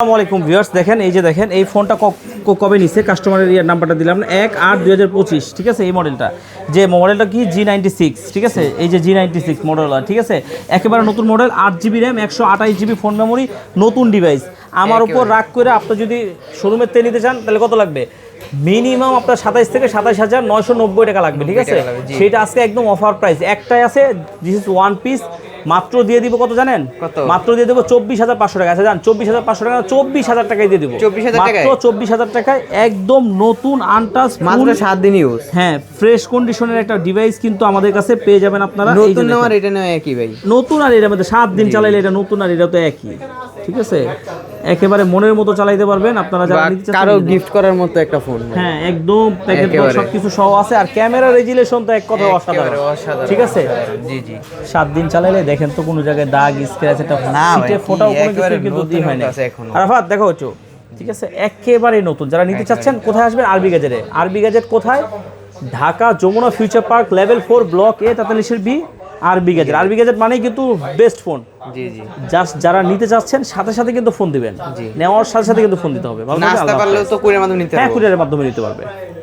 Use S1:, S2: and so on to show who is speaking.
S1: আসসালামু আলাইকুম ভিউয়ার্স, দেখেন এই যে দেখেন এই ফোনটা কবে নিছে, কাস্টমারের ইয়ার নাম্বারটা দিলাম 1/8/2025, ঠিক আছে। এই মডেলটা মডেলটা কি G96, ঠিক আছে। এই যে G96 মডেল, ঠিক আছে, একেবারে নতুন model, 8GB RAM, 128GB phone memory, নতুন ডিভাইস। আমার উপর রাগ করে আপনি যদি শোরুমের তেল নিতে চান তাহলে কত লাগবে? মিনিমাম আপনার 27 থেকে 27,990 টাকা লাগবে, ঠিক আছে। সেটা আজকে একদম অফার প্রাইস, একটাই আছে, দিস ইজ ওয়ান পিস। মাত্র দিয়ে দিব কত জানেন? মাত্র দিয়ে দেবো 24,500 টাকা। আচ্ছা জান, 24,500 টাকা, 24,000 টাকায় দিয়ে দেবো। 24,000 টাকায় একদম নতুন আনটাচ,
S2: মাত্র 7 দিন ইউজ।
S1: হ্যাঁ, ফ্রেশ কন্ডিশনের একটা ডিভাইস কিন্তু আমাদের কাছে পেয়ে যাবেন আপনারা।
S2: নতুন নেওয়ার এটা নেওয়া একই ভাই,
S1: নতুন আর এটার মধ্যে 7 দিন চালাইলে এটা নতুন আর এটা তো একই, ঠিক আছে। একেবারে মনের মতো চালাইতে পারবেন আপনারা যারা নিতে চাচ্ছেন,
S2: কারো গিফট করার মতো একটা ফোন।
S1: হ্যাঁ, একদম প্যাকেট বক্স সবকিছু সহ আছে। আর ক্যামেরা রেজুলেশন তো এক কথা অসাধারণ, ঠিক আছে।
S2: জি জি,
S1: 7 দিন চালাইলে দেখেন তো কোনো জায়গায় দাগ স্ক্র্যাচ একটা সিটে ফোটাও কোনো কিছু কিন্তু দিয়ে হয় না। আরাফাত দেখো হচ্ছে, ঠিক আছে, একেবারে নতুন। যারা নিতে চাচ্ছেন কোথায় আসবেন? আরবি গ্যাজেটে। আরবি গ্যাজেট কোথায়? Dhaka Jamuna future park level 4 block A 43B R B gadget. R B gadget মানেই কিন্তু বেস্ট ফোন।
S2: জি জি,
S1: জাস্ট যারা নিতে চাচ্ছেন সাথে সাথে কিন্তু ফোন দিবেন, নেওয়ার সাথে সাথে কিন্তু ফোন দিতে হবে। ভালো
S2: নাস্তা পারলেও তো কুরিয়ার মাধ্যমে নিতে হবে।
S1: হ্যাঁ, কুরিয়ারের মাধ্যমে নিতে পারবে।